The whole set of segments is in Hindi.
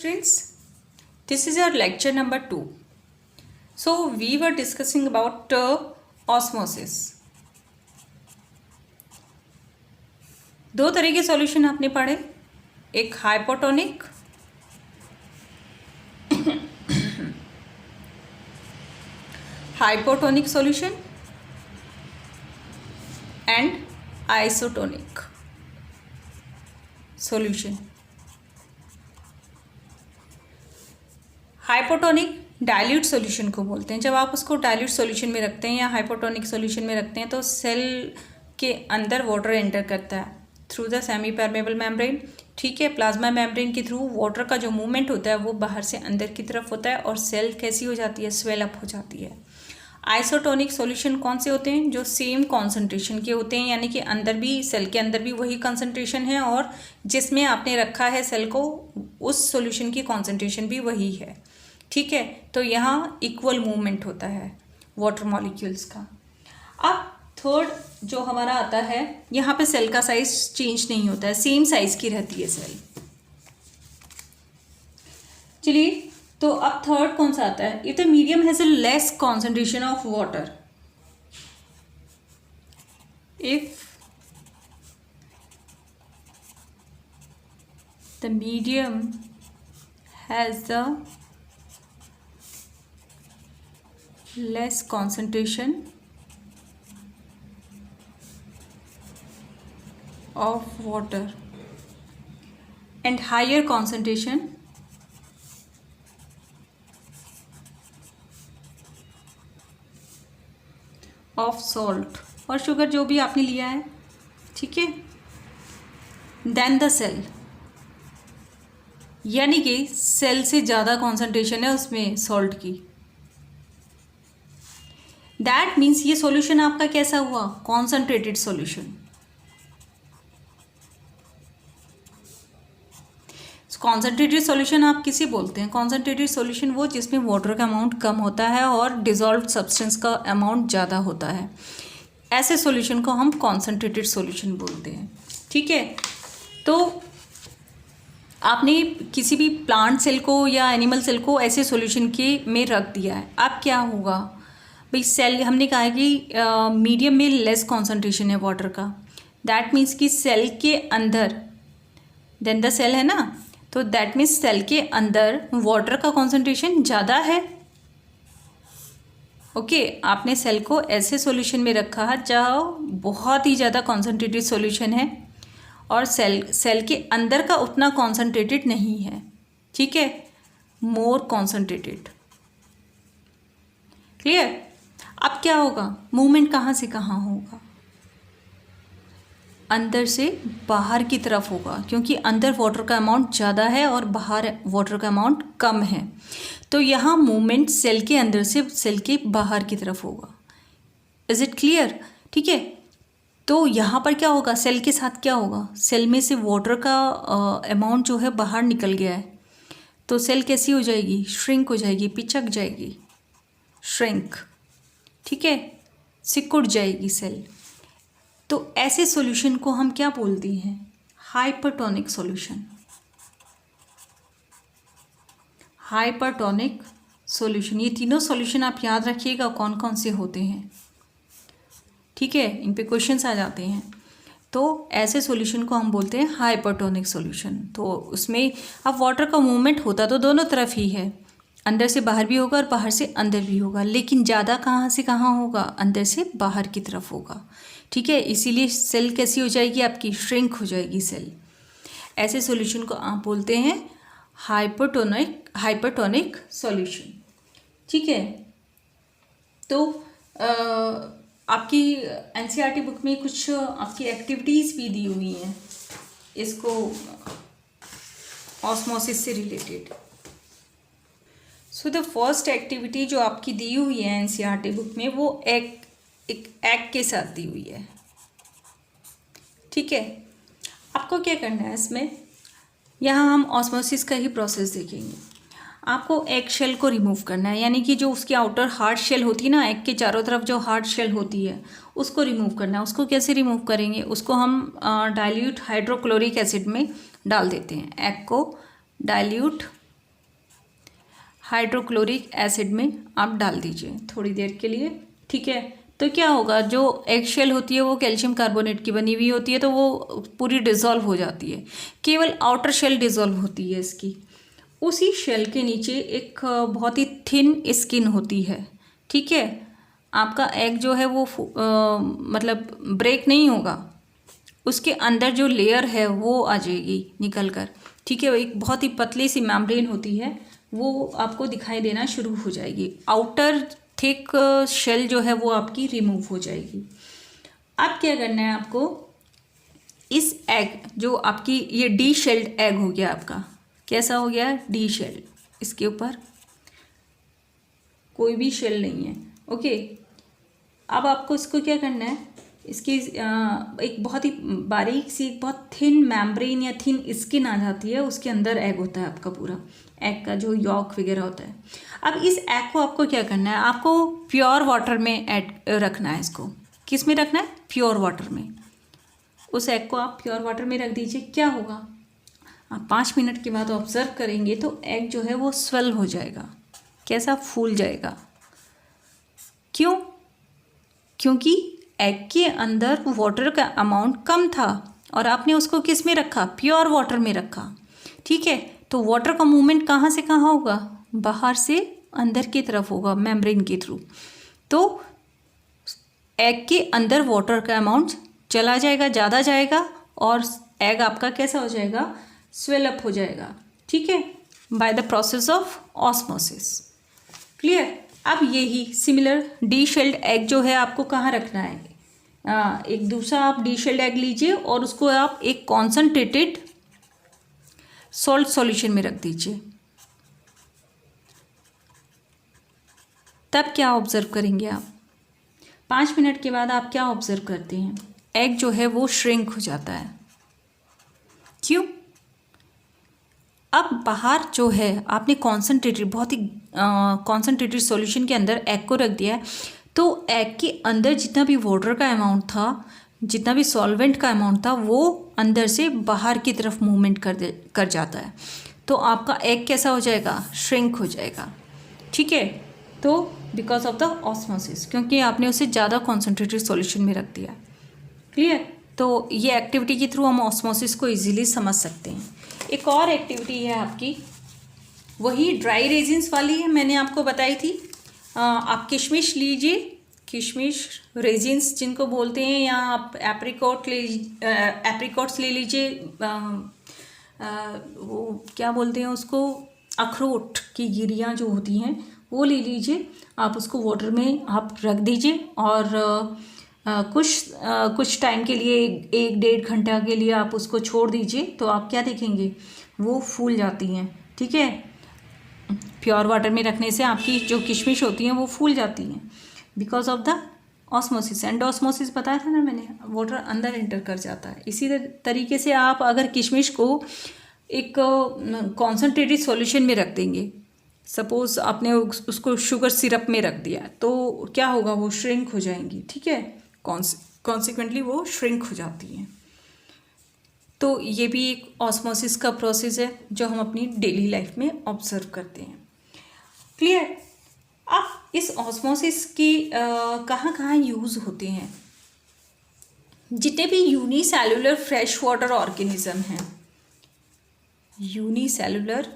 students, this is our lecture number 2. So we were discussing about osmosis. दो तरह के सॉल्यूशन आपने पढ़े, एक hypotonic hypotonic solution and isotonic solution. Hypotonic dilute solution को बोलते हैं. जब आप उसको डाइल्यूट सॉल्यूशन में रखते हैं या हाइपोटोनिक सॉल्यूशन में रखते हैं तो सेल के अंदर वाटर एंटर करता है through the semi permeable membrane. ठीक है, प्लाज्मा मेम्ब्रेन के थ्रू वाटर का जो मूवमेंट होता है वो बाहर से अंदर की तरफ होता है और सेल कैसी हो जाती है, स्वेल अप हो जाती है. आइसोटोनिक सॉल्यूशन कौन से होते हैं? जो सेम कॉन्सेंट्रेशन के होते हैं, यानी कि अंदर भी सेल के अंदर भी वही कॉन्सेंट्रेशन है और जिसमें आपने रखा है सेल को उस सॉल्यूशन की कॉन्सेंट्रेशन भी वही है. ठीक है, तो यहाँ इक्वल मूवमेंट होता है वाटर मॉलिक्यूल्स का. अब थर्ड जो हमारा आता है, यहाँ पे सेल का साइज चेंज नहीं होता है, सेम साइज की रहती है सेल. चलिए, तो अब थर्ड कौन सा आता है? If the medium has a less concentration of water, if the medium has the less concentration of water and higher concentration of salt और शुगर जो भी आपने लिया है. ठीक है, then the cell, यानी कि सेल से ज़्यादा कॉन्सेंट्रेशन है उसमें सॉल्ट की. दैट मीन्स ये सॉल्यूशन आपका कैसा हुआ? Concentrated solution. कॉन्सेंट्रेटेड सॉल्यूशन आप किसे बोलते हैं? कॉन्सेंट्रेटेड सॉल्यूशन वो जिसमें वाटर का अमाउंट कम होता है और डिजॉल्व सब्सटेंस का अमाउंट ज़्यादा होता है. ऐसे सॉल्यूशन को हम कॉन्सेंट्रेटेड सॉल्यूशन बोलते हैं. ठीक है, तो आपने किसी भी प्लांट सेल को या एनिमल सेल को ऐसे सॉल्यूशन के में रख दिया है. अब क्या होगा भाई? सेल, हमने कहा है कि मीडियम में लेस कॉन्सेंट्रेशन है वाटर का. दैट मीन्स कि सेल के अंदर, देन द सेल है ना, तो दैट मीन्स सेल के अंदर वाटर का कॉन्सेंट्रेशन ज़्यादा है. ओके, आपने सेल को ऐसे सॉल्यूशन में रखा है जहाँ बहुत ही ज़्यादा कॉन्सेंट्रेटेड सॉल्यूशन है और सेल के अंदर का उतना कॉन्सेंट्रेटेड नहीं है. ठीक है, मोर कॉन्सेंट्रेटेड. क्लियर? अब क्या होगा? मूवमेंट कहाँ से कहाँ होगा? अंदर से बाहर की तरफ होगा, क्योंकि अंदर वाटर का अमाउंट ज़्यादा है और बाहर वाटर का अमाउंट कम है. तो यहाँ मूवमेंट सेल के अंदर से सेल के बाहर की तरफ होगा. Is it clear? ठीक है, तो यहाँ पर क्या होगा? सेल के साथ क्या होगा? सेल में से वाटर का अमाउंट जो है बाहर निकल गया है, तो सेल कैसी हो जाएगी? श्रिंक हो जाएगी, पिचक जाएगी, श्रिंक. ठीक है, सिकुड़ जाएगी सेल. तो ऐसे सॉल्यूशन को हम क्या बोलते हैं? Hypertonic solution. Hypertonic solution. ये तीनों सॉल्यूशन आप याद रखिएगा कौन कौन से होते हैं. ठीक है, इन पे क्वेश्चंस आ जाते हैं. तो ऐसे सॉल्यूशन को हम बोलते हैं हाइपरटोनिक सॉल्यूशन. तो उसमें अब वाटर का मूवमेंट होता तो दोनों तरफ ही है, अंदर से बाहर भी होगा और बाहर से अंदर भी होगा, लेकिन ज़्यादा कहाँ से कहाँ होगा? अंदर से बाहर की तरफ होगा. ठीक है, इसीलिए सेल कैसी हो जाएगी आपकी? श्रिंक हो जाएगी सेल. ऐसे सॉल्यूशन को आप बोलते हैं हाइपरटोनिक सॉल्यूशन. ठीक है, तो आपकी एनसीईआरटी बुक में कुछ आपकी एक्टिविटीज़ भी दी हुई हैं इसको ऑस्मोसिस से related. So the first activity जो आपकी दी हुई है एनसीईआरटी बुक में वो एक एग के साथ दी हुई है. ठीक है, आपको क्या करना है इसमें? यहाँ हम ऑस्मोसिस का ही प्रोसेस देखेंगे. आपको एग शेल को रिमूव करना है, यानी कि जो उसकी आउटर हार्ड शेल होती है ना, एग के चारों तरफ जो हार्ड शेल होती है उसको रिमूव करना है. उसको कैसे रिमूव करेंगे? उसको हम डाइल्यूट हाइड्रोक्लोरिक एसिड में डाल देते हैं. एग को डाइल्यूट हाइड्रोक्लोरिक एसिड में आप डाल दीजिए थोड़ी देर के लिए, ठीक है। तो क्या होगा, जो एग शेल होती है वो कैल्शियम कार्बोनेट की बनी हुई होती है, तो वो पूरी डिज़ोल्व हो जाती है, केवल आउटर शेल डिज़ोल्व होती है इसकी। उसी शेल के नीचे एक बहुत ही थिन स्किन होती है, ठीक है। आपका एग जो है वो मतलब ब्रेक नहीं होगा, उसके अंदर जो लेयर है वो आ जाएगी निकल कर, ठीक है। एक बहुत ही पतली सी मेम्ब्रेन होती है, वो आपको दिखाई देना शुरू हो जाएगी। आउटर थिक शेल जो है वो आपकी रिमूव हो जाएगी। अब क्या करना है आपको, इस एग जो आपकी ये डी शेल्ड एग हो गया आपका, कैसा हो गया, डी शेल्ड, इसके ऊपर कोई भी शेल नहीं है, ओके। अब आपको इसको क्या करना है, इसकी एक बहुत ही बारीक सी, एक बहुत थिन मेम्ब्रेन या थिन स्किन आ जाती है, उसके अंदर एग होता है आपका पूरा, एग का जो यॉक वगैरह होता है। अब इस एग को आपको क्या करना है, आपको प्योर वाटर में ऐड रखना है। इसको किस में रखना है, प्योर वाटर में। उस एग को आप प्योर वाटर में रख दीजिए। क्या होगा, आप 5 मिनट के बाद ऑब्जर्व करेंगे तो एग जो है वो स्वेल हो जाएगा, कैसा, फूल जाएगा। क्यों, क्योंकि एग के अंदर वाटर का अमाउंट कम था और आपने उसको किस में रखा, प्योर वाटर में रखा, ठीक है। तो वाटर का मूवमेंट कहाँ से कहाँ होगा, बाहर से अंदर की तरफ होगा मेम्ब्रेन के थ्रू। तो एग के अंदर वाटर का अमाउंट चला जाएगा, ज़्यादा जाएगा, और एग आपका कैसा हो जाएगा, स्वेल अप हो जाएगा, ठीक है, by the process of osmosis. Clear. अब यही सिमिलर डी शेल्ड एग जो है आपको कहाँ रखना है, एक दूसरा आप डी शेल्ड एग लीजिए और उसको आप एक कॉन्सनट्रेटेड सॉल्ट सॉल्यूशन में रख दीजिए। तब क्या ऑब्जर्व करेंगे आप, 5 मिनट के बाद आप क्या ऑब्जर्व करते हैं, एग जो है वो श्रिंक हो जाता है। क्यों, अब बाहर जो है आपने कॉन्सनट्रेटेड, बहुत ही कॉन्सनट्रेटेड सॉल्यूशन के अंदर एग को रख दिया है, तो एग के अंदर जितना भी वाटर का अमाउंट था, जितना भी सॉल्वेंट का अमाउंट था, वो अंदर से बाहर की तरफ मूवमेंट कर जाता है। तो आपका एग कैसा हो जाएगा, श्रिंक हो जाएगा, ठीक है। तो बिकॉज ऑफ द ऑस्मोसिस, क्योंकि आपने उसे ज़्यादा कॉन्सनट्रेटेड सॉल्यूशन में रख दिया। क्लियर। तो ये एक्टिविटी के थ्रू हम ऑस्मोसिस को इजीली समझ सकते हैं। एक और एक्टिविटी है आपकी, वही ड्राई रेजिन्स वाली है, मैंने आपको बताई थी। आप किशमिश लीजिए, किशमिश रेजिन्स जिनको बोलते हैं, या आप एप्रिकॉट्स ले लीजिए, वो क्या बोलते हैं उसको, अखरोट की गिरियाँ जो होती हैं वो ले लीजिए। आप उसको वाटर में आप रख दीजिए और कुछ टाइम के लिए, 1-1.5 घंटा के लिए आप उसको छोड़ दीजिए, तो आप क्या देखेंगे, वो फूल जाती हैं, ठीक है। प्योर वाटर में रखने से आपकी जो किशमिश होती हैं वो फूल जाती हैं, because of the osmosis. Endosmosis बताया था ना मैंने, वाटर अंदर एंटर कर जाता है। इसी तरीके से आप अगर किशमिश को एक कॉन्सनट्रेटेड सॉल्यूशन में रख देंगे, सपोज आपने उसको शुगर सिरप में रख दिया, तो क्या होगा, वो श्रिंक हो जाएंगी, ठीक है। कॉन्सिक्वेंटली वो श्रिंक हो जाती हैं। तो ये भी एक ऑस्मोसिस का प्रोसेस है जो हम अपनी डेली लाइफ में ऑब्जर्व करते हैं। क्लियर। अब इस ऑस्मोसिस की कहाँ कहाँ यूज़ होते हैं, जितने भी यूनिसेलुलर फ्रेश वाटर ऑर्गेनिज्म हैं, यूनिसेलुलर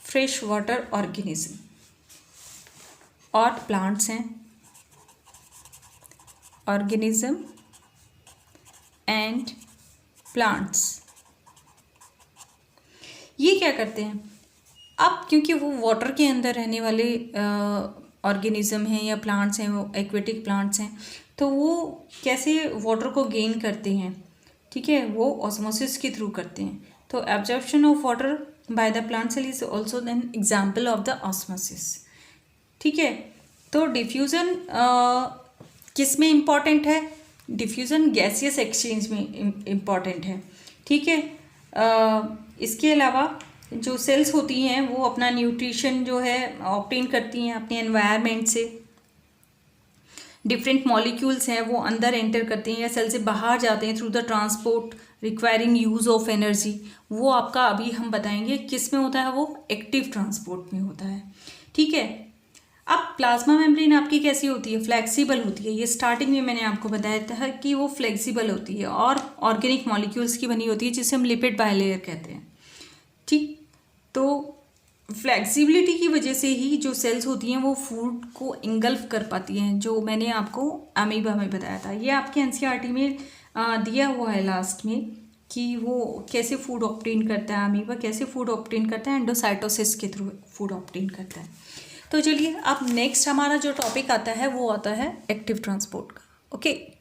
फ्रेश वाटर ऑर्गेनिज्म और प्लांट्स हैं, ऑर्गेनिज्म एंड प्लांट्स, ये क्या करते हैं, अब क्योंकि वो वाटर के अंदर रहने वाले ऑर्गेनिज्म हैं या प्लांट्स हैं, वो एक्वेटिक प्लांट्स हैं, तो वो कैसे वाटर को गेन करते हैं, ठीक है, वो ऑस्मोसिस के थ्रू करते हैं। तो absorption of water by the plant cell is also an example of the osmosis, ठीक है। तो डिफ्यूज़न किस में इम्पॉर्टेंट है, डिफ्यूज़न गैसियस एक्सचेंज में इम्पॉर्टेंट है, ठीक है। इसके अलावा जो सेल्स होती हैं वो अपना न्यूट्रिशन जो है ऑब्टेन करती हैं अपने एनवायरनमेंट से, डिफरेंट मॉलिक्यूल्स हैं वो अंदर एंटर करते हैं या सेल से बाहर जाते हैं through the transport requiring use of energy, वो आपका अभी हम बताएंगे किस में होता है, वो एक्टिव ट्रांसपोर्ट में होता है। ठीक है। अब प्लाज्मा मेम्ब्रेन आपकी कैसी होती है, फ्लेक्सिबल होती है। ये स्टार्टिंग में मैंने आपको बताया था कि वो फ्लेक्सिबल होती है और ऑर्गेनिक मॉलिक्यूल्स की बनी होती है जिसे हम लिपिड बायलेयर कहते हैं। ठीक, तो फ्लेक्सिबिलिटी की वजह से ही जो सेल्स होती हैं वो फूड को इंगल्फ कर पाती हैं, जो मैंने आपको अमीबा में बताया था। ये आपके एनसीईआरटी में दिया हुआ है लास्ट में कि वो कैसे फूड ऑब्टेन करता है, अमीबा कैसे फूड ऑब्टेन करता है, एंडोसाइटोसिस के थ्रू फूड ऑब्टेन करता है। तो चलिए अब नेक्स्ट हमारा जो टॉपिक आता है वो आता है एक्टिव ट्रांसपोर्ट का। ओके।